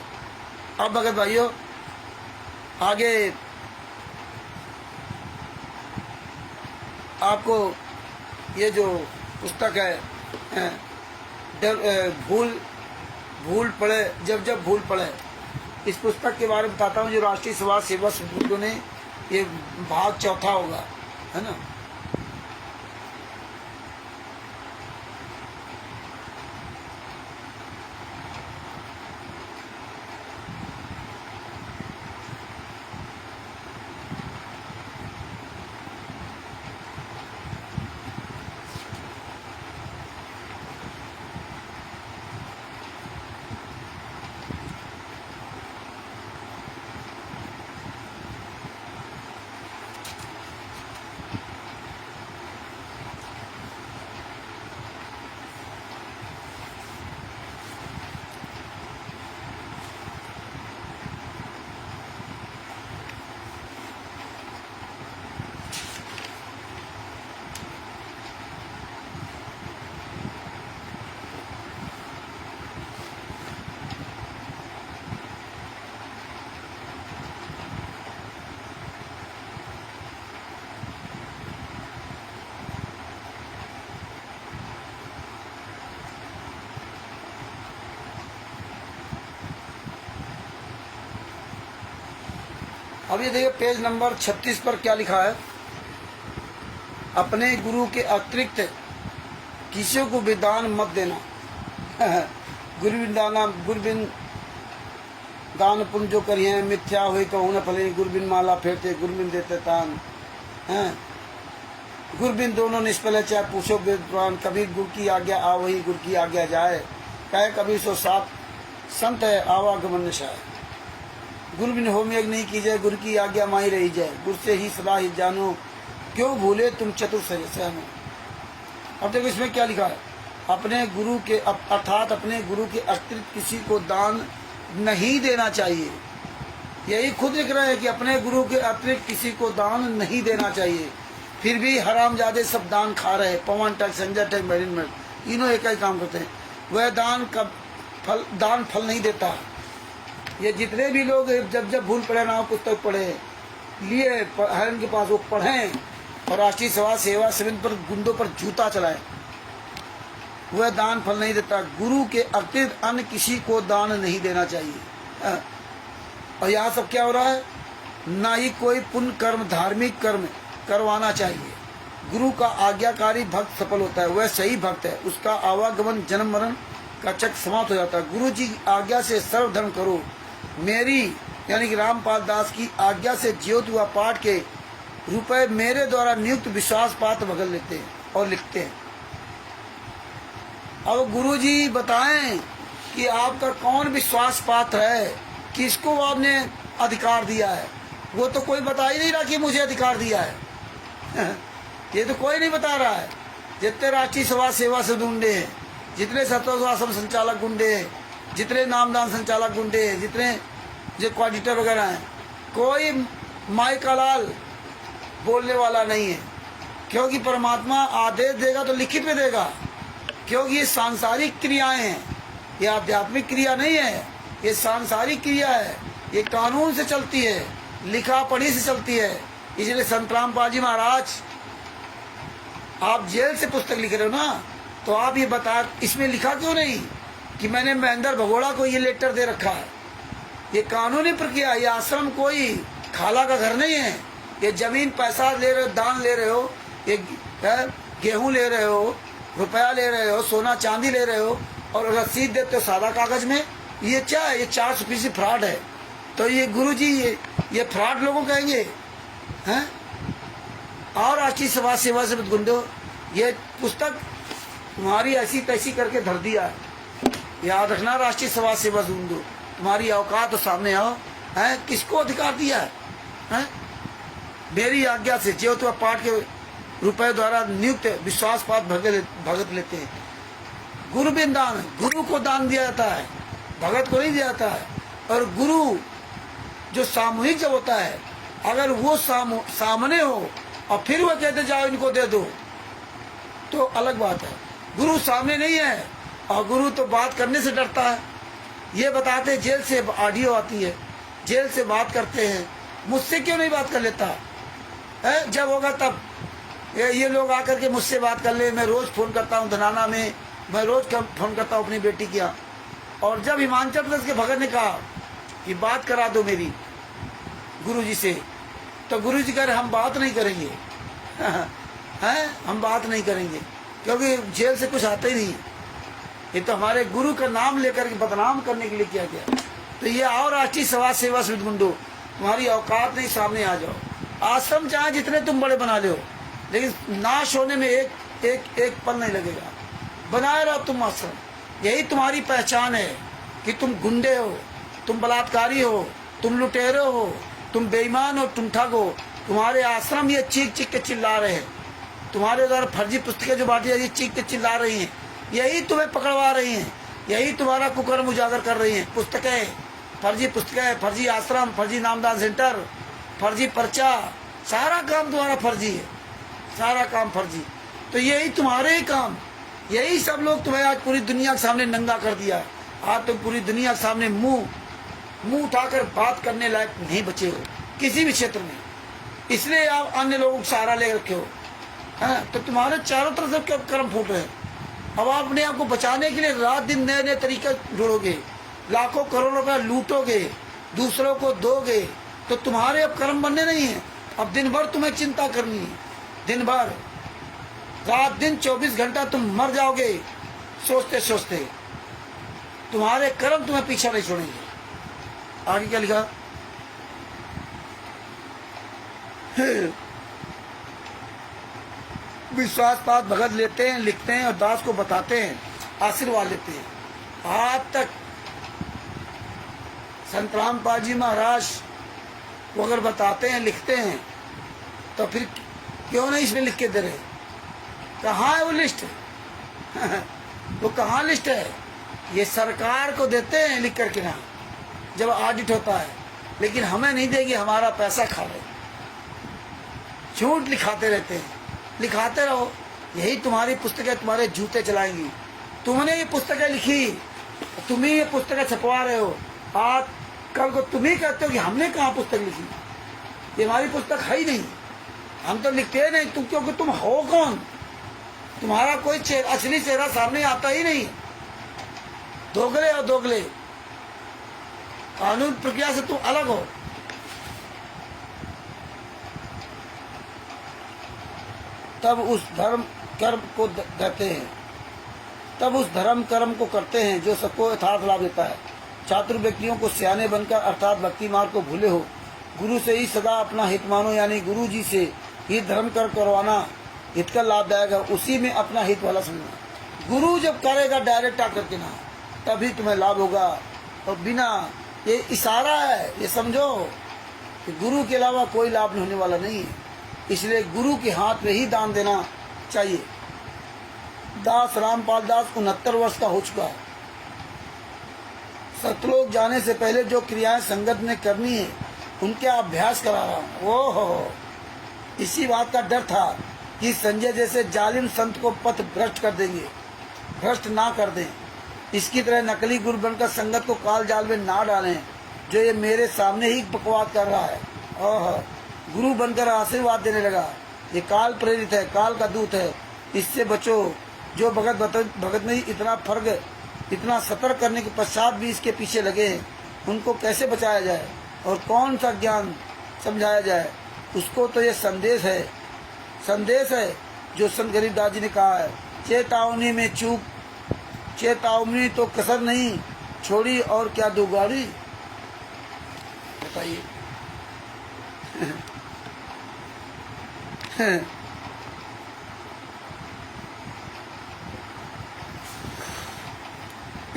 S1: अब भगत भाइयों, आगे आपको ये जो पुस्तक है भूल पड़े जब भूल पड़े, इस पुस्तक के बारे में बताता हूँ। जो राष्ट्रीय समाज सेवा समिति ने, ये भाग 4 होगा, है ना। अब ये देखिए पेज नंबर 36 पर क्या लिखा है। अपने गुरु के अतिरिक्त किसी को भी दान मत देना। गुरबिन दान पुण्य जो करिए मिथ्या हुई कहूँ न फले। गुरबिन माला फेरते गुरबिन देते तान हैं। गुरबिन दोनों निष्फल है चाहे पूछो विद्वान। कबीर गुरु की आज्ञा आ वही गुरु की आज्ञा जाए। कहे कबीर सो साथ संत है आवागमन निशाय। गुरबिन होम यज्ञ नहीं कीजिए गुरु की आज्ञा माही रही जाए। गुरु से ही सदा ही जानो क्यों भूले तुम चतुर सहनो। अब देखो इसमें क्या लिखा है। अपने गुरु के अर्थात अपने गुरु के अतिरिक्त किसी को दान नहीं देना चाहिए। यही खुद लिख रहे हैं कि अपने गुरु के अतिरिक्त किसी को दान नहीं देना चाहिए। फिर भी हरामजादे सब दान खा रहे हैं। पवन टैक्स, संजय टैक्स, मैरिन तीनों एक ही काम करते हैं। वह दान फल नहीं देता। ये जितने भी लोग जब भूल पड़े ना पुस्तक पढ़े लिए हरण के पास वो पढ़ें और राष्ट्रीय सेवा समिति पर गुंडों पर जूता चलाए। वह दान फल नहीं देता। गुरु के अतिरिक्त अन्य किसी को दान नहीं देना चाहिए। और यहाँ सब क्या हो रहा है। ना ही कोई पुण्य कर्म धार्मिक कर्म करवाना चाहिए। गुरु का आज्ञाकारी भक्त सफल होता है। वह सही भक्त है। उसका आवागमन जन्म मरण का चक्र समाप्त हो जाता है। गुरु जी आज्ञा से सर्व धर्म करो। मेरी यानी कि रामपाल दास की आज्ञा से ज्योत हुआ पाठ के रुपए मेरे द्वारा नियुक्त विश्वास पात्र भगत लेते हैं और लिखते हैं। अब गुरु जी बताएं कि आपका कौन विश्वास पात्र है, किसको आपने अधिकार दिया है। वो तो कोई बता ही नहीं रहा कि मुझे अधिकार दिया है। ये तो कोई नहीं बता रहा है। जितने राष्ट्रीय समाज सेवा से गुंडे हैं, जितने सत्वाश्रम संचालक गुंडे हैं, जितने नामदान संचालक गुंडे हैं, जितने जो क्वाडिटर वगैरह हैं, कोई माई का लाल बोलने वाला नहीं है। क्योंकि परमात्मा आदेश देगा तो लिखित में देगा। क्योंकि ये सांसारिक क्रियाएं हैं, ये आध्यात्मिक क्रिया नहीं है, ये सांसारिक क्रिया है। ये कानून से चलती है, लिखा पढ़ी से चलती है। इसलिए संत रामपाल जी महाराज, आप जेल से पुस्तक लिख रहे हो ना, तो आप ये बता इसमें लिखा क्यों नहीं कि मैंने महेंद्र भगोड़ा को ये लेटर दे रखा है। ये कानूनी प्रक्रिया। ये आश्रम कोई खाला का घर नहीं है। ये जमीन पैसा ले रहे हो, दान ले रहे हो, ये गेहूं ले रहे हो, रुपया ले रहे हो, सोना चांदी ले रहे हो और रसीद देते हो सादा कागज में। ये क्या है। ये 400% फ्रॉड है। तो ये गुरु जी ये फ्रॉड लोगों कहेंगे हैं। और राष्ट्रीय समाज सेवा से गुंडो, ये पुस्तक तुम्हारी ऐसी तैसी करके धर दिया है। याद रखना राष्ट्रीय समाज सेवा से गुंडो, तुम्हारी औकात तो सामने आओ। हैं किसको अधिकार दिया है, हैं? मेरी आज्ञा से जो तो पाठ के रुपए द्वारा नियुक्त विश्वास पात्र भगत लेते हैं। गुरु बिन दान, गुरु को दान दिया जाता है, भगत को नहीं दिया जाता है। और गुरु जो सामूहिक जब होता है, अगर वो सामने हो और फिर वो कहते जाओ इनको दे दो, तो अलग बात है। गुरु सामने नहीं है और गुरु तो बात करने से डरता है। ये बताते जेल से ऑडियो आती है, जेल से बात करते हैं। मुझसे क्यों नहीं बात कर लेता है। जब होगा तब ये लोग आकर के मुझसे बात कर ले। मैं रोज फोन करता हूँ धनाना में, मैं रोज फोन करता हूँ अपनी बेटी की। और जब हिमाचल प्रदेश के भगत ने कहा कि बात करा दो मेरी गुरु जी से, तो गुरु जी कह रहे हम बात नहीं करेंगे। हैं हम बात नहीं करेंगे क्योंकि जेल से कुछ आता ही नहीं। ये तो हमारे गुरु का नाम लेकर के बदनाम करने के लिए किया गया। तो ये आओ राष्ट्रीय समाज सेवा समिति गुंडो, तुम्हारी औकात नहीं, सामने आ जाओ। आश्रम चाहे जितने तुम बड़े बना लो, लेकिन नाश होने में एक पल नहीं लगेगा। बनाए रहो तुम आश्रम। यही तुम्हारी पहचान है कि तुम गुंडे हो, तुम बलात्कारी हो, तुम लुटेरे हो, तुम बेईमान हो, तुम ठग हो। तुम्हारे आश्रम ये चीख चीख के चिल्ला रहे हैं। तुम्हारे द्वारा फर्जी पुस्तकें जो बांटी जाती है, चीख के चिल्ला रही हैं। यही तुम्हें पकड़वा रही हैं, यही तुम्हारा कुकर्म उजागर कर रही हैं। पुस्तकें, फर्जी आश्रम, फर्जी नामदान सेंटर, फर्जी पर्चा, सारा काम तुम्हारा फर्जी है, सारा काम फर्जी। तो यही तुम्हारे ही काम, यही सब लोग तुम्हें आज पूरी दुनिया के सामने नंगा कर दिया। आज तुम पूरी दुनिया के सामने मुंह उठाकर बात करने लायक नहीं बचे हो किसी भी क्षेत्र में। इसलिए आप अन्य लोगों को सहारा ले रखे हो। तो तुम्हारे चारों तरफ से क्या कर्म फूट रहे हैं। अब आप अपने आप को बचाने के लिए रात दिन नए नए तरीके ढूंढोगे, लाखों करोड़ों रुपया लूटोगे, दूसरों को दोगे, तो तुम्हारे अब कर्म बनने नहीं है। अब दिन भर तुम्हें चिंता करनी है, दिन भर, रात दिन 24 घंटा तुम मर जाओगे सोचते सोचते। तुम्हारे कर्म तुम्हें पीछा नहीं छोड़ेंगे। आगे क्या लिखा? विश्वासपात भगत लेते हैं, लिखते हैं और दास को बताते हैं, आशीर्वाद लेते हैं। आज तक संत रामपाल जी महाराज वो अगर बताते हैं, लिखते हैं, तो फिर क्यों नहीं इसमें लिख के दे रहे? कहाँ है वो लिस्ट? वो कहाँ लिस्ट है? ये सरकार को देते हैं लिख करके ना, जब ऑडिट होता है, लेकिन हमें नहीं देगी, हमारा पैसा खा रहे। झूठ लिखाते रहते हैं, लिखाते रहो, यही तुम्हारी पुस्तकें तुम्हारे जूते चलाएंगी। तुमने ये पुस्तकें लिखी, तुम ही ये पुस्तकें छपवा रहे हो, आज कल को तुम ही कहते हो कि हमने कहाँ पुस्तक लिखी, ये हमारी पुस्तक है ही नहीं, हम तो लिखते नहीं। तुम क्योंकि तुम हो कौन? तुम्हारा कोई असली चेहरा सामने आता ही नहीं। दोगले और दोगले, कानून प्रक्रिया से तुम अलग हो। तब उस धर्म कर्म को कहते हैं, तब उस धर्म कर्म को करते हैं जो सबको यथार्थ लाभ देता है। चातुर व्यक्तियों को सियाने बनकर अर्थात भक्ति मार्ग को भूले हो, गुरु से ही सदा अपना हित मानो, यानी गुरु जी से ही धर्म कर करवाना हित का लाभदायक है, उसी में अपना हित वाला समझना। गुरु जब करेगा डायरेक्ट आकर के ना, तभी तुम्हें लाभ होगा। और बिना, ये इशारा है, ये समझो कि गुरु के अलावा कोई लाभ होने वाला नहीं है। इसलिए गुरु के हाथ में ही दान देना चाहिए। दास रामपाल दास 69 वर्ष का हो चुका है। सतलोक जाने से पहले जो क्रियाएं संगत में करनी है उनके अभ्यास करा रहा हूँ। ओहो, इसी बात का डर था कि संजय जैसे जालिम संत को पथ भ्रष्ट कर देंगे, भ्रष्ट ना कर दें। इसकी तरह नकली गुरु बनकर संगत को काल जाल में ना डालें, जो ये मेरे सामने ही बकवास कर रहा है। ओह, गुरु बनकर आशीर्वाद देने लगा, ये काल प्रेरित है, काल का दूत है, इससे बचो। जो भगत में इतना फर्क, इतना सतर्क करने के पश्चात भी इसके पीछे लगे हैं, उनको कैसे बचाया जाए और कौन सा ज्ञान समझाया जाए? उसको तो ये संदेश है, संदेश है जो संत गरीबदास जी ने कहा है, चेतावनी में चूक, चेतावनी तो कसर नहीं छोड़ी और क्या दो गाड़ी। बताइए।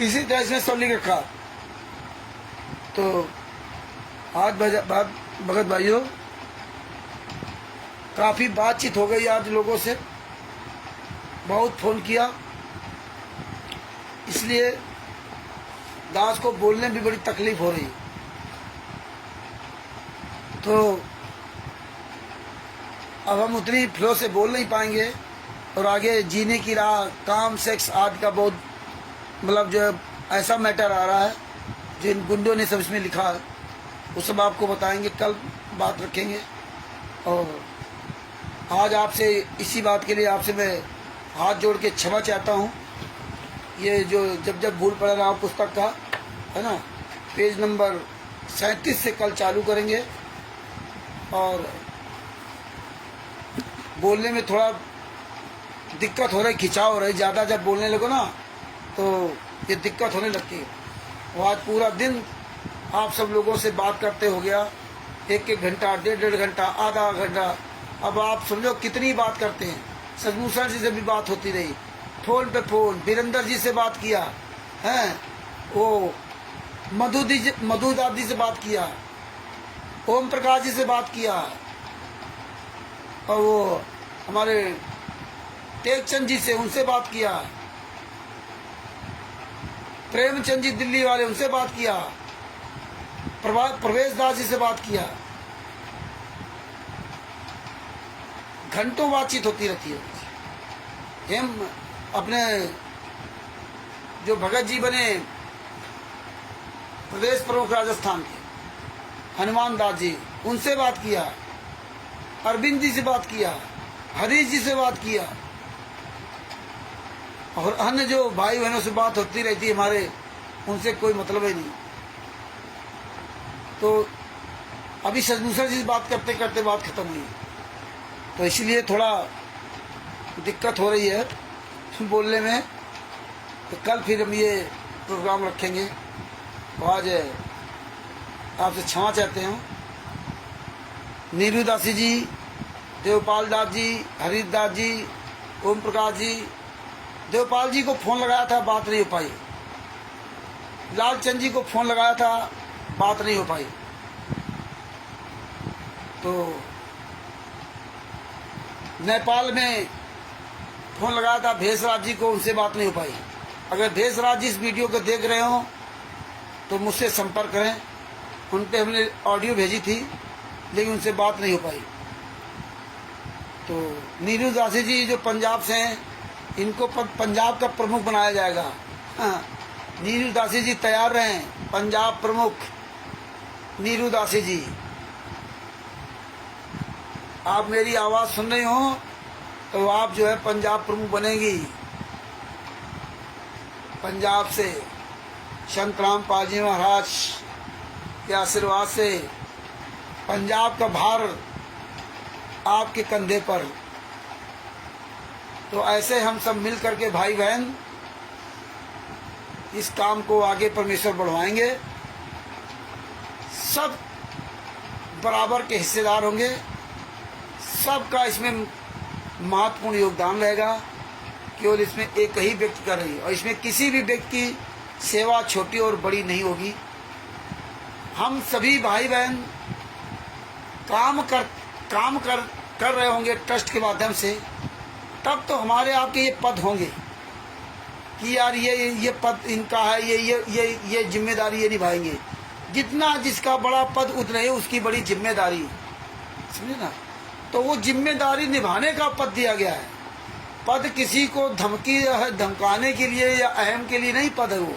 S1: इसी तरह से सब लिख रखा। तो आज भगत भाइयों, काफी बातचीत हो गई आज लोगों से, बहुत फोन किया, इसलिए दास को बोलने में भी बड़ी तकलीफ हो रही। तो अब हम उतनी फ्लो से बोल नहीं पाएंगे और आगे जीने की राह, काम, सेक्स आदि का बहुत मतलब जो ऐसा मैटर आ रहा है जिन गुंडों ने सब इसमें लिखा है, वो सब आपको बताएंगे, कल बात रखेंगे। और आज आपसे इसी बात के लिए आपसे मैं हाथ जोड़ के क्षमा चाहता हूँ। ये जो जब भूल पड़ा रहा पुस्तक का है ना, पेज नंबर 37 से कल चालू करेंगे। और बोलने में थोड़ा दिक्कत हो रही, खिंचाव हो रही, ज़्यादा जब बोलने लगो ना तो ये दिक्कत होने लगती है। वो आज पूरा दिन आप सब लोगों से बात करते हो गया, 1-1 घंटा, 1.5 घंटा, आधा घंटा। अब आप समझो कितनी बात करते हैं। सजभूषण जी से भी बात होती रही, फोन पे फोन, वीरेंद्र जी से बात किया है, वो मधु दादी से बात किया, ओम प्रकाश जी से बात किया, और वो हमारे टेकचंद जी से, उनसे बात किया, प्रेमचंद जी दिल्ली वाले, उनसे बात किया, प्रवेश दास जी से बात किया। घंटों बातचीत होती रहती है। हम अपने जो भगत जी बने प्रदेश प्रमुख राजस्थान के, हनुमान दास जी, उनसे बात किया, अरविंद जी से बात किया, हरीश जी से बात किया, और अन्य जो भाई बहनों से बात होती रहती है हमारे, उनसे कोई मतलब ही नहीं। तो अभी सजभूषण जी से बात करते करते बात खत्म हुई, तो इसलिए थोड़ा दिक्कत हो रही है बोलने में। तो कल फिर हम ये प्रोग्राम रखेंगे। तो आज आपसे क्षमा चाहते हैं। नीरू दासी जी, देवपाल दास जी, हरीश दास जी, ओम प्रकाश जी, देवपाल जी को फ़ोन लगाया था, बात नहीं हो पाई। लालचंद जी को फ़ोन लगाया था, बात नहीं हो पाई। तो नेपाल में फ़ोन लगाया था भेषराज जी को, उनसे बात नहीं हो पाई। अगर भेषराज जी इस वीडियो को देख रहे हो तो मुझसे संपर्क करें। उन पे हमने ऑडियो भेजी थी, लेकिन उनसे बात नहीं हो पाई। तो नीरू दासी जी जो पंजाब से हैं, इनको पंजाब का प्रमुख बनाया जाएगा। हाँ, नीरू दासी जी तैयार रहें, पंजाब प्रमुख नीरू दासी जी। आप मेरी आवाज़ सुन रही हो तो आप जो है पंजाब प्रमुख बनेगी। पंजाब से संत रामपाल जी महाराज के आशीर्वाद से पंजाब का भार आपके कंधे पर। तो ऐसे हम सब मिल करके भाई बहन इस काम को आगे परमेश्वर बढ़वाएंगे। सब बराबर के हिस्सेदार होंगे, सबका इसमें महत्वपूर्ण योगदान रहेगा। केवल इसमें एक ही व्यक्ति कर रही है, और इसमें किसी भी व्यक्ति की सेवा छोटी और बड़ी नहीं होगी। हम सभी भाई बहन काम कर रहे होंगे ट्रस्ट के माध्यम से, तब तो हमारे आपके ये पद होंगे कि यार ये पद इनका है, ये जिम्मेदारी ये निभाएंगे। जितना जिसका बड़ा पद उतना ही उसकी बड़ी जिम्मेदारी, समझे ना। तो वो जिम्मेदारी निभाने का पद दिया गया है। पद किसी को धमकाने के लिए या अहम के लिए नहीं पद है वो।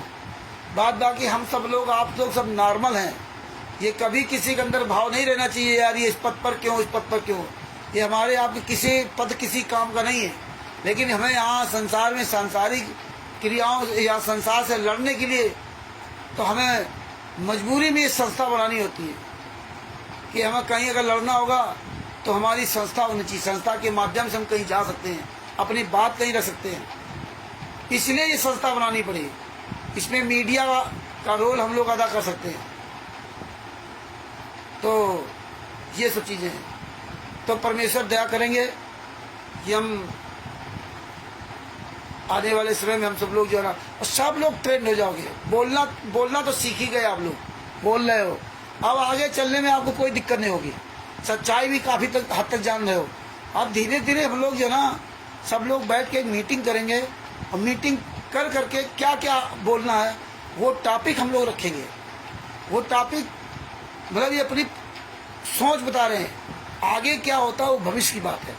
S1: बाकी हम सब लोग, आप लोग सब नॉर्मल हैं। ये कभी किसी के अंदर भाव नहीं रहना चाहिए यार ये इस पद पर क्यों, इस पद पर क्यों। ये हमारे आपके किसी पद किसी काम का नहीं है। लेकिन हमें यहाँ संसार में सांसारिक क्रियाओं या संसार से लड़ने के लिए तो हमें मजबूरी में ये संस्था बनानी होती है कि हमें कहीं अगर लड़ना होगा तो हमारी संस्था होनी चाहिए। संस्था के माध्यम से हम कहीं जा सकते हैं, अपनी बात कहीं रख सकते हैं। इसलिए ये संस्था बनानी पड़ी। इसमें मीडिया का रोल हम लोग अदा कर सकते हैं। तो ये सब चीज़ें हैं। तो परमेश्वर दया करेंगे कि हम आने वाले समय में हम सब लोग जो है ना, और सब लोग ट्रेंड हो जाओगे। बोलना तो सीख ही गए, आप लोग बोल रहे हो। अब आगे चलने में आपको कोई दिक्कत नहीं होगी। सच्चाई भी काफ़ी हद तक जान रहे हो। अब धीरे धीरे हम लोग जो ना सब लोग बैठ के मीटिंग करेंगे, और मीटिंग कर करके क्या क्या बोलना है वो टॉपिक हम लोग रखेंगे। वो टॉपिक मतलब ये अपनी सोच बता रहे हैं, आगे क्या होता है वो भविष्य की बात है।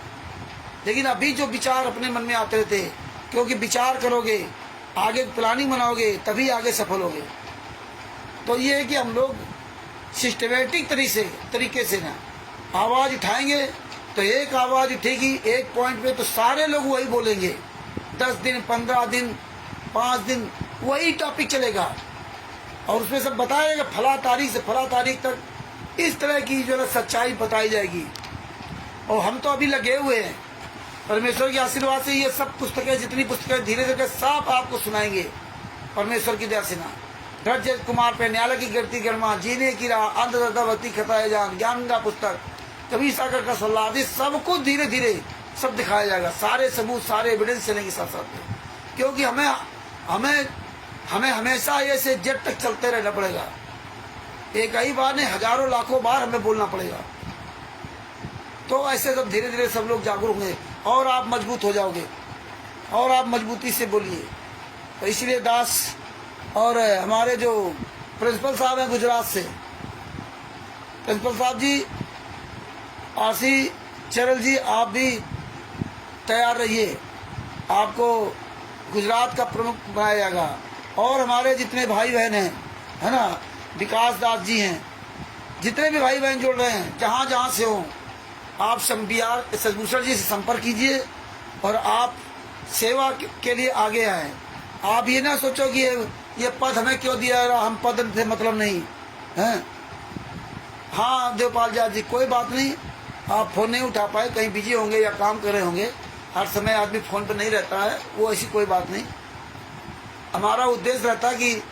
S1: लेकिन अभी जो विचार अपने मन में आते रहते, क्योंकि विचार करोगे, आगे प्लानिंग बनाओगे, तभी आगे सफल होगे। तो ये है कि हम लोग सिस्टमेटिक तरीके से ना आवाज़ उठाएंगे। तो एक आवाज़ उठेगी एक पॉइंट पे तो सारे लोग वही बोलेंगे। 10 दिन, 15 दिन, 5 दिन वही टॉपिक चलेगा, और उसमें सब बताएगा फला तारीख से फला तारीख तक इस तरह की जो है सच्चाई बताई जाएगी। और हम तो अभी लगे हुए हैं परमेश्वर के आशीर्वाद से। ये सब पुस्तकें, जितनी पुस्तकें धीरे धीरे सब आपको सुनाएंगे परमेश्वर की दया से ना। रजत कुमार पे न्यायालय की गिरती गर्मा, जीने की राह, अंधभक्ति खताए जान, ज्ञान का पुस्तक, कबीर सागर का सल्ला आदि सबको धीरे धीरे सब दिखाया जाएगा। सारे सबूत, सारे एविडेंस चलेंगे साथ साथ में। क्योंकि हमें हमेशा ऐसे जेट तक चलते रहना पड़ेगा। एक ही बार नहीं, हजारों लाखों बार हमें बोलना पड़ेगा। तो ऐसे सब धीरे धीरे सब लोग जागरूक होंगे और आप मजबूत हो जाओगे, और आप मजबूती से बोलिए। तो इसलिए दास और हमारे जो प्रिंसिपल साहब हैं गुजरात से, प्रिंसिपल साहब जी आशी चरल जी, आप भी तैयार रहिए। आपको गुजरात का प्रमुख बनाया जाएगा। और हमारे जितने भाई बहन हैं, है ना, विकास दास जी हैं, जितने भी भाई बहन जुड़ रहे हैं जहाँ जहाँ से हों, आप बिहार सजभूषण जी से संपर्क कीजिए और आप सेवा के लिए आगे आए। आप ये ना सोचो कि ये पद हमें क्यों दिया, हम पद से मतलब नहीं है। हाँ देवपाल जी कोई बात नहीं, आप फोन नहीं उठा पाए, कहीं बिजी होंगे या काम कर रहे होंगे, हर समय आदमी फोन पर नहीं रहता है, वो ऐसी कोई बात नहीं। हमारा उद्देश्य रहता है कि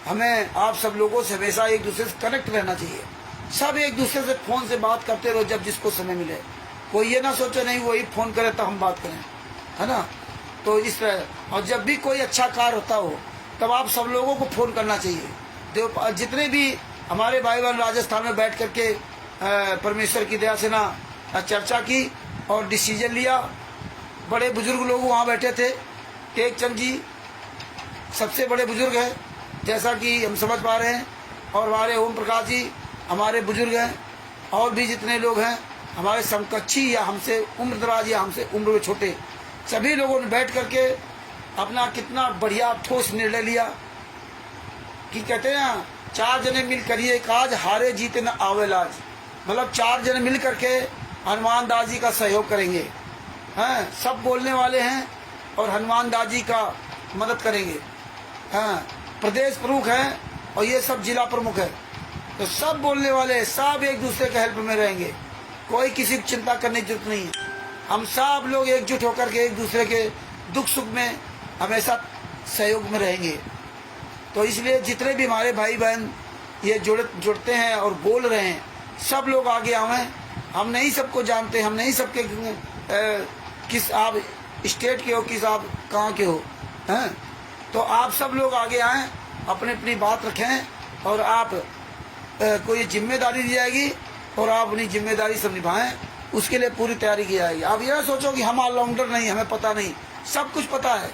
S1: हमें आप सब लोगों से हमेशा एक दूसरे से कनेक्ट रहना चाहिए। सब एक दूसरे से फोन से बात करते रहो जब जिसको समय मिले। कोई ये ना सोचे नहीं वही फोन करे तो हम बात करें, है ना। तो इस तरह, और जब भी कोई अच्छा कार्य होता हो तब आप सब लोगों को फोन करना चाहिए। जितने भी हमारे भाई बहन राजस्थान में बैठ करके परमेश्वर की दया से ना चर्चा की और डिसीजन लिया। बड़े बुजुर्ग लोग वहाँ बैठे थे, टेकचंद जी सबसे बड़े बुजुर्ग हैं जैसा कि हम समझ पा रहे हैं, और हमारे ओम प्रकाश जी हमारे बुजुर्ग हैं, और भी जितने लोग हैं हमारे समकक्षी या हमसे उम्र दराज या हमसे उम्र में छोटे, सभी लोगों ने बैठ करके अपना कितना बढ़िया ठोस निर्णय लिया कि कहते हैं 4 जने मिल करिए काज, हारे जीते न आवे लाज। मतलब 4 जने मिल करके हनुमान दास जी का सहयोग करेंगे, हैं सब बोलने वाले हैं और हनुमान दास जी का मदद करेंगे। हाँ, प्रदेश प्रमुख हैं और ये सब जिला प्रमुख है, तो सब बोलने वाले, सब एक दूसरे के हेल्प में रहेंगे, कोई किसी की चिंता करने की जरूरत नहीं है। हम सब लोग एकजुट होकर के एक दूसरे के दुख सुख में हमेशा सहयोग में रहेंगे। तो इसलिए जितने भी हमारे भाई बहन ये जुड़ते हैं और बोल रहे हैं, सब लोग आगे आवें। हम नहीं सबको जानते, हम नहीं सबके किस आप स्टेट के हो, किस आप कहाँ के हो, हैं। तो आप सब लोग आगे आएँ, अपनी अपनी बात रखें और आप कोई जिम्मेदारी दी जाएगी और आप अपनी जिम्मेदारी सब निभाएं, उसके लिए पूरी तैयारी की जाएगी। आप यह सोचो कि हम ऑलराउंडर नहीं, हमें पता नहीं, सब कुछ पता है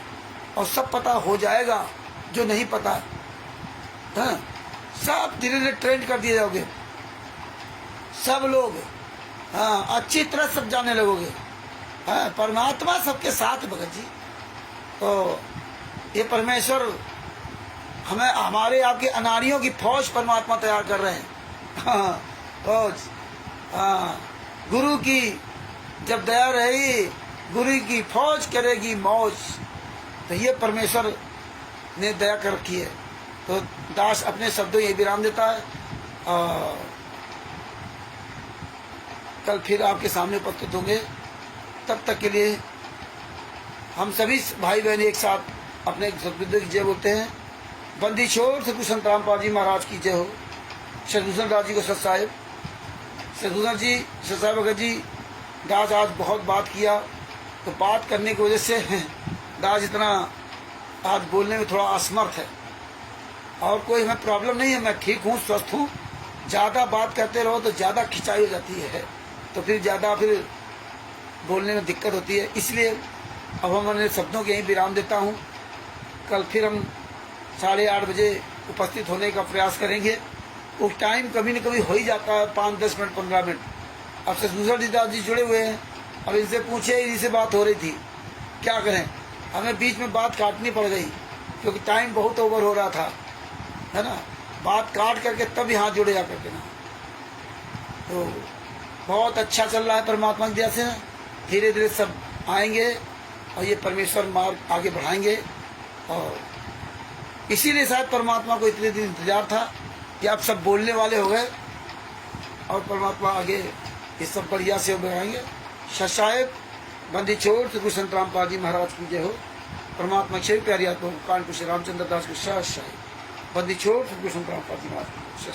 S1: और सब पता हो जाएगा जो नहीं पता है। सब धीरे धीरे ट्रेंड कर दिए जाओगे, सब लोग हाँ अच्छी तरह सब जानने लगोगे। हाँ, परमात्मा सबके साथ भगत जी। तो ये परमेश्वर हमें, हमारे आपके अनारियों की फौज परमात्मा तैयार कर रहे हैं। हाँ, फौज, हाँ, गुरु की जब दया रहेगी, गुरु की फौज करेगी मौज। तो ये परमेश्वर ने दया कर रखी है। तो दास अपने शब्दों ये विराम देता है, और कल फिर आपके सामने उपस्थित होंगे। तब तक के लिए हम सभी भाई बहन एक साथ अपने सतबुद्ध की जय बोलते हैं। बंदी छोड़ सतगुरु संत रामपाल जी महाराज की जय हो। सतगुरु दास जी को सत साहिब, सतगुरु जी सत साहिब भगत जी। दास आज बहुत बात किया, तो बात करने की वजह से दास इतना आज बोलने में थोड़ा असमर्थ है, और कोई हमें प्रॉब्लम नहीं है, मैं ठीक हूँ, स्वस्थ हूँ। ज़्यादा बात करते रहो तो ज़्यादा खिंचाई हो जाती है, तो फिर ज़्यादा फिर बोलने में दिक्कत होती है। इसलिए अब हम अपने शब्दों के यहीं विराम देता हूँ। कल फिर हम 8:30 बजे उपस्थित होने का प्रयास करेंगे। वो टाइम कभी न कभी हो ही जाता है, 5, 10 मिनट, 15 मिनट। अब से दूसरा दास जी जुड़े हुए हैं, अब इनसे पूछे, इन्हीं से बात हो रही थी, क्या करें, हमें बीच में बात काटनी पड़ गई क्योंकि टाइम बहुत ओवर हो रहा था, है ना। बात काट करके तब यहाँ जुड़े जा करके ना। तो बहुत अच्छा चल रहा है परमात्मा की दया से। धीरे धीरे सब आएंगे और ये परमेश्वर मार्ग आगे बढ़ाएंगे। और इसीलिए शायद परमात्मा को इतने दिन इंतजार था कि आप सब बोलने वाले हो गए, और परमात्मा आगे ये सब बढ़िया से बढ़ाएंगे। ससायब बंदी छोड़ सतगुरु संत रामपाल जी महाराज की जय हो। परमात्मा क्षय प्यारी आत्मा कानपुर श्री रामचंद्र दास को ससायब बंदी छोड़ सतगुरु संत रामपाल जी महाराज की जय।